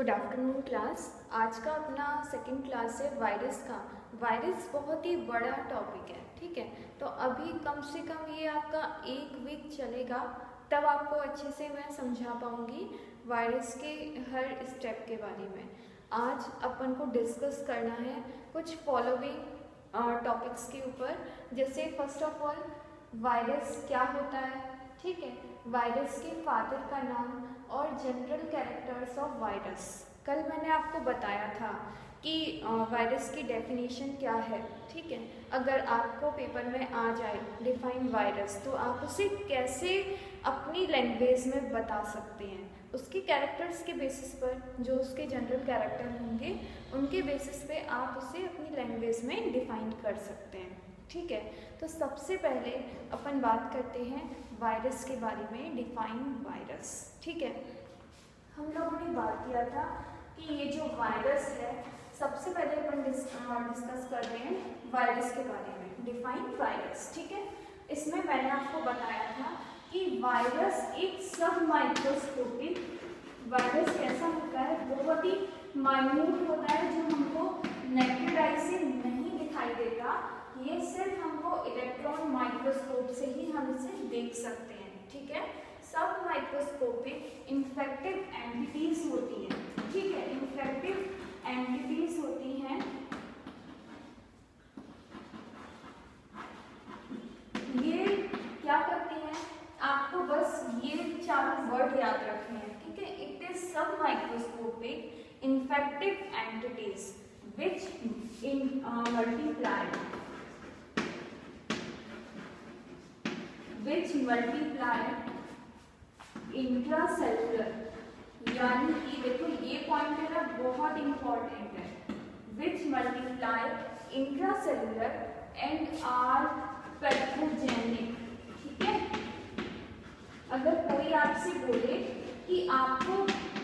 Good afternoon class. आज का अपना सेकंड क्लास है वायरस का। वायरस बहुत ही बड़ा टॉपिक है, ठीक है। तो अभी कम से कम ये आपका 1 वीक चलेगा, तब आपको अच्छे से मैं समझा पाऊँगी वायरस के हर स्टेप के बारे में। आज अपन को डिस्कस करना है कुछ फॉलोइंग टॉपिक्स के ऊपर। जैसे फर्स्ट ऑफ ऑल वायरस क्या होता है, ठीक है। वायरस के फादर का नाम और जनरल कैरेक्टर्स ऑफ वायरस। कल मैंने आपको बताया था कि वायरस की डेफिनेशन क्या है, ठीक है। अगर आपको पेपर में आ जाए डिफाइन वायरस, तो आप उसे कैसे अपनी लैंग्वेज में बता सकते हैं। उसके कैरेक्टर्स के बेसिस पर, जो उसके जनरल कैरेक्टर होंगे उनके बेसिस पे आप उसे अपनी लैंग्वेज में डिफाइन कर सकते हैं, ठीक है। तो सबसे पहले अपन बात करते हैं वायरस के बारे में। डिफाइन वायरस, ठीक है। हम लोगों ने बात किया था कि ये जो वायरस है, सबसे पहले अपन डिस्कस कर रहे हैं वायरस के बारे में। डिफाइन वायरस, ठीक है। इसमें मैंने आपको बताया था कि वायरस एक सब माइक्रोस्कोपिक वायरस कैसा होता है, बहुत ही माइन्यूट होता है, जो हमको नेकेड आई से नहीं दिखाई देता। ये सिर्फ हमको इलेक्ट्रॉन माइक्रोस्कोप से ही हम इसे देख सकते हैं, ठीक है। सब माइक्रोस्कोपिक इन्फेक्टिव एंटिटीज होती हैं, ठीक है। इन्फेक्टिव एंटिटीज होती हैं, ये क्या करती हैं, आपको बस ये 4 वर्ड याद रखने हैं, ठीक है। इट इज सब microscopic infective entities which multiply intracellular, यानी कि देखो ये पॉइंट है ना, बहुत इंपॉर्टेंट है। Which multiply intracellular and are pathogenic, ठीक है। अगर कोई आपसे बोले कि आपको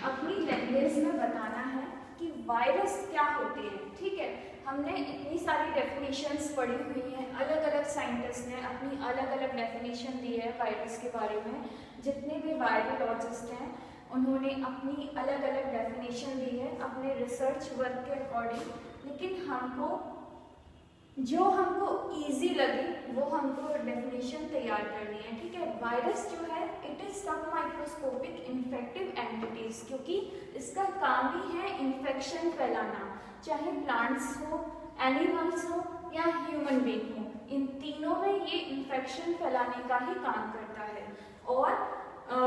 अपनी लैंग्वेज में बताना है कि वायरस क्या होते हैं, ठीक है। हमने इतनी सारी डेफिनेशंस पढ़ी हुई हैं, अलग अलग साइंटिस्ट ने अपनी अलग अलग डेफिनेशन दी है वायरस के बारे में। जितने भी वायरोलॉजिस्ट हैं उन्होंने अपनी अलग अलग डेफिनेशन दी है अपने रिसर्च वर्क के अकॉर्डिंग। लेकिन हमको जो हमको इजी लगे वो हमको डेफिनेशन तैयार करनी है, ठीक है। वायरस जो है इट इज सब माइक्रोस्कोपिक इन्फेक्टिव एंटिटीज, क्योंकि इसका काम ही है इन्फेक्शन फैलाना, चाहे प्लांट्स हो, एनिमल्स हो या ह्यूमन बीइंग हो। इन तीनों में ये इन्फेक्शन फैलाने का ही काम करता है। और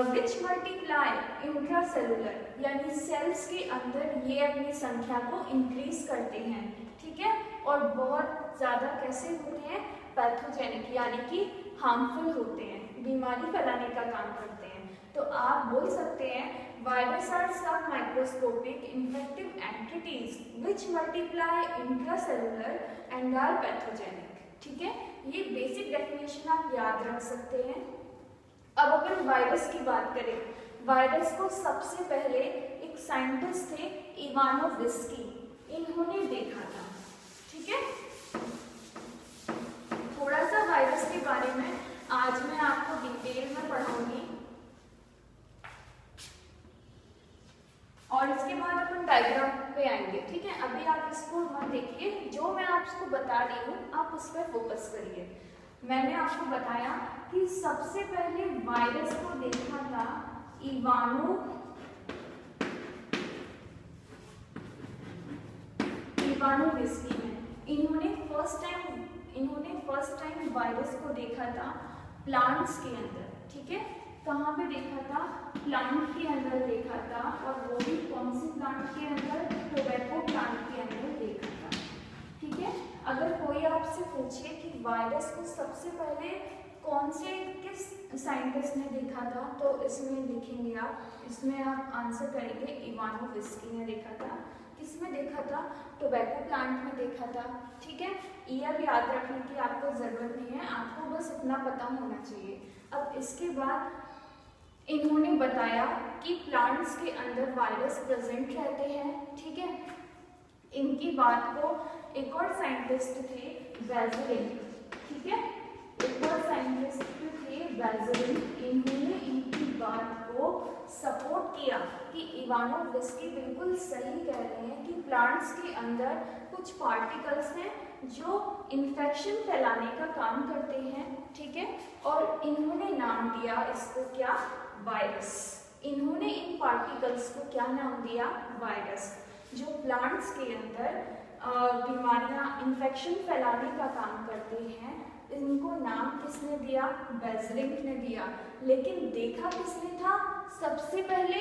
विच मल्टीप्लाई इंट्रासेलुलर, यानी सेल्स के अंदर ये अपनी संख्या को इंक्रीज करते हैं, ठीक है। और बहुत ज़्यादा कैसे होते हैं, पैथोजेनिक, यानी कि हार्मफुल होते हैं, बीमारी फैलाने का काम करते हैं। तो आप बोल सकते हैं virus are sub microscopic infective entities which multiply intracellular and are pathogenic, ठीक है। ये बेसिक डेफिनेशन आप याद रख सकते हैं। अब अपन वायरस की बात करें, वायरस को सबसे पहले एक साइंटिस्ट थे इवानोविस्की, इन्होंने देखा था, ठीक है। थोड़ा सा वायरस के बारे में आज मैं आपको डिटेल में पढ़ाऊंगी, और इसके बाद अपन डायग्राम पे आएंगे, ठीक है। अभी आप इसको मत देखिए, जो मैं आपको बता रही हूँ आप उस पर फोकस करिए। मैंने आपको बताया कि सबसे पहले वायरस को देखा था इवानोविस्की में। इन्होंने फर्स्ट टाइम वायरस को देखा था प्लांट्स के अंदर, ठीक है। कहाँ पे देखा था, प्लांट के अंदर देखा था, और वो भी कौन से प्लांट के अंदर, टोबैको प्लांट के अंदर देखा था, ठीक है। अगर कोई आपसे पूछे कि वायरस को सबसे पहले किस साइंटिस्ट ने देखा था, तो इसमें लिखेंगे आप, इसमें आप आंसर करेंगे इवानोविस्की ने देखा था। किसमें देखा था, टोबैको प्लांट में देखा था, ठीक है। ईयर याद रखने की आपको जरूरत नहीं है, आपको बस इतना पता होना चाहिए। अब इसके बाद इन्होंने बताया कि प्लांट्स के अंदर वायरस प्रेजेंट रहते हैं, ठीक है। इनकी बात को एक और साइंटिस्ट थे वेज़लिन, ठीक है। एक और साइंटिस्ट साइंटिस्ट थे बेजलिन, इन्होंने इनकी बात को सपोर्ट किया कि इवानोव्स्की बिल्कुल सही कह रहे हैं कि प्लांट्स के अंदर कुछ पार्टिकल्स हैं जो इन्फेक्शन फैलाने का काम करते हैं, ठीक है। और इन्होंने नाम दिया इसको क्या, वायरस। इन्होंने इन पार्टिकल्स को क्या नाम दिया, वायरस, जो प्लांट्स के अंदर बीमारियां, इन्फेक्शन फैलाने का काम करते हैं। इनको नाम किसने दिया, बेजलिन ने दिया। लेकिन देखा किसने था, सबसे पहले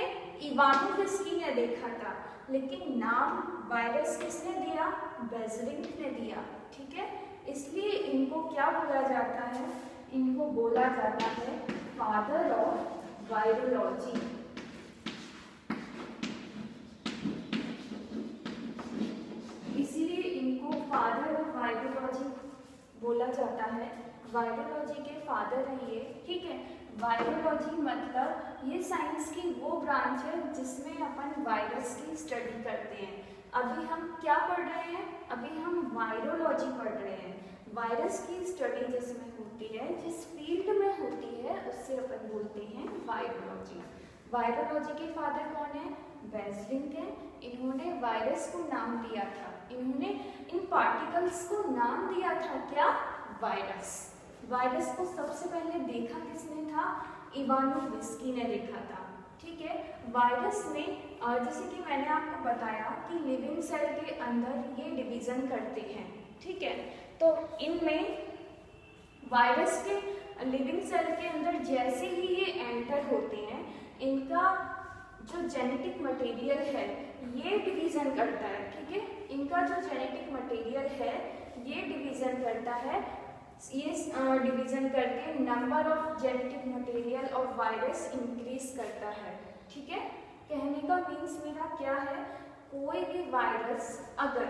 इवानोव्स्की ने देखा था, लेकिन नाम वायरस किसने दिया, बेजलिन ने दिया, ठीक है। इसलिए इनको क्या बोला जाता है, इनको बोला जाता है फादर ऑफ वायरोलॉजी। इसीलिए इनको फादर ऑफ वायरोलॉजी बोला जाता है। वायरोलॉजी के फादर हैं ये, ठीक है। वायरोलॉजी मतलब ये साइंस की वो ब्रांच है जिसमें अपन वायरस की स्टडी करते हैं। अभी हम क्या पढ़ रहे हैं, अभी हम वायरोलॉजी पढ़ रहे हैं। वायरस की स्टडी जिसमें होती है, जिस फील्ड में होती है, उससे अपन बोलते हैं वायरोलॉजी। वायरोलॉजी के फादर कौन है, बेजलिन के। इन्होंने वायरस को नाम दिया था, इन्होंने इन पार्टिकल्स को नाम दिया था क्या, वायरस। वायरस को सबसे पहले देखा किसने था, इवानोव्स्की ने देखा था, ठीक है। वायरस में जैसे कि मैंने आपको बताया कि लिविंग सेल के अंदर ये डिवीजन करते हैं, ठीक है। तो इनमें वायरस के लिविंग सेल के अंदर जैसे ही ये एंटर होते हैं, इनका जो जेनेटिक मटेरियल है ये डिवीजन करता है, ठीक है। इनका जो जेनेटिक मटेरियल है ये डिवीजन करता है, ये डिवीजन करके नंबर ऑफ जेनेटिक मटेरियल और वायरस इंक्रीज करता है, ठीक है। कहने का मीन्स मेरा क्या है, कोई भी वायरस अगर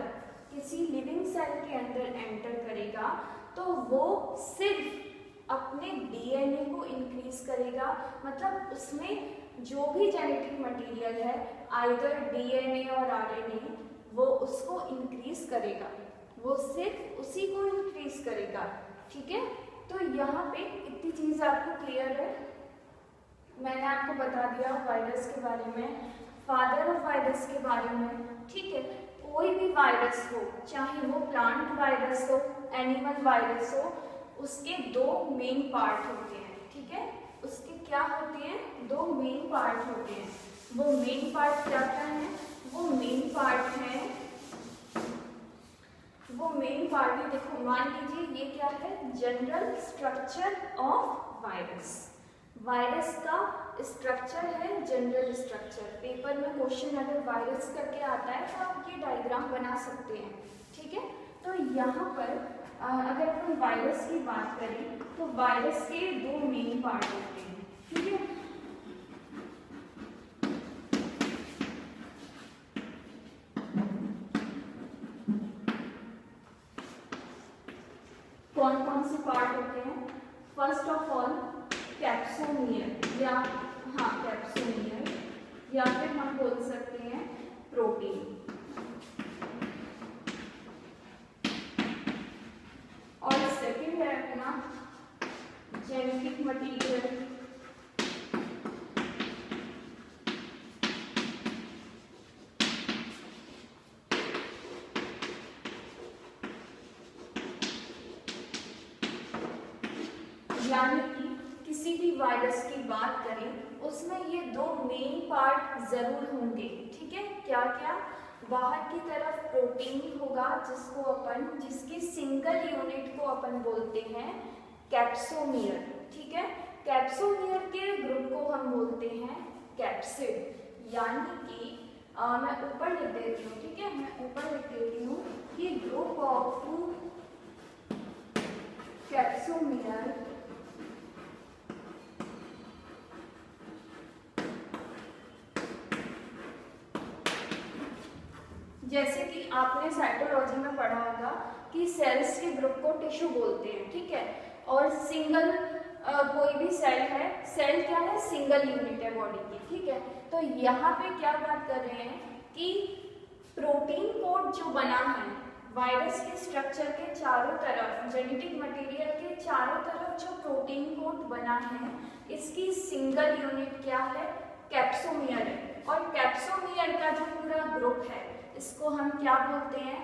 किसी लिविंग सेल के अंदर एंटर करेगा तो वो सिर्फ अपने डीएनए को इंक्रीज करेगा, मतलब उसमें जो भी जेनेटिक मटेरियल है, आइदर डीएनए और आरएनए, वो उसको इंक्रीज करेगा, वो सिर्फ उसी को इंक्रीज करेगा, ठीक है। तो यहाँ पे इतनी चीज़ आपको क्लियर है। मैंने आपको बता दिया वायरस के बारे में, फादर ऑफ वायरस के बारे में, ठीक है। कोई भी वायरस हो, चाहे वो प्लांट वायरस हो, एनिमल वायरस हो, उसके दो मेन पार्ट होते हैं, ठीक है। उसके क्या होते हैं, दो मेन पार्ट होते हैं। वो मेन पार्ट क्या क्या है, वो मेन पार्ट है, वो मेन पार्ट है, देखो मान लीजिए ये क्या है, general structure of virus. Virus का स्ट्रक्चर है जनरल स्ट्रक्चर। पेपर में क्वेश्चन अगर वायरस करके आता है तो आप ये डायग्राम बना सकते हैं, ठीक है। तो यहाँ पर अगर अपन वायरस की बात करें तो वायरस के दो मेन पार्ट होते हैं, ठीक है। कौन कौन से पार्ट होते हैं, फर्स्ट ऑफ ऑल कैप्सोमियर, या हाँ कैप्सोमियर, या फिर हम बोल सकते हैं प्रोटीन। और सेकंड है अपना जेनेटिक मटेरियल। यानी कि किसी भी वायरस की बात करें उसमें ये दो मेन पार्ट जरूर होंगे, ठीक है। क्या क्या, बाहर की तरफ प्रोटीन होगा जिसको अपन, जिसकी सिंगल यूनिट को अपन बोलते हैं कैप्सोमियर, ठीक है। कैप्सोमियर के ग्रुप को हम बोलते हैं कैप्सिड। यानी कि मैं ऊपर लिख देती हूँ, ठीक है, मैं ऊपर लिख देती हूँ कि ग्रुप ऑफ कैप्सोमियर जैसे कि आपने साइटोलॉजी में पढ़ा होगा कि सेल्स के ग्रुप को टिश्यू बोलते हैं, ठीक है। और सिंगल कोई भी सेल है, सेल क्या है, सिंगल यूनिट है बॉडी की, ठीक है। तो यहाँ पे क्या बात कर रहे हैं कि प्रोटीन कोड जो बना है वायरस के स्ट्रक्चर के चारों तरफ, जेनेटिक मटेरियल के चारों तरफ जो प्रोटीन कोट बना है इसकी सिंगल यूनिट क्या है, कैप्सोमियर है। और कैप्सोमियर का जो पूरा ग्रुप है इसको हम क्या बोलते हैं,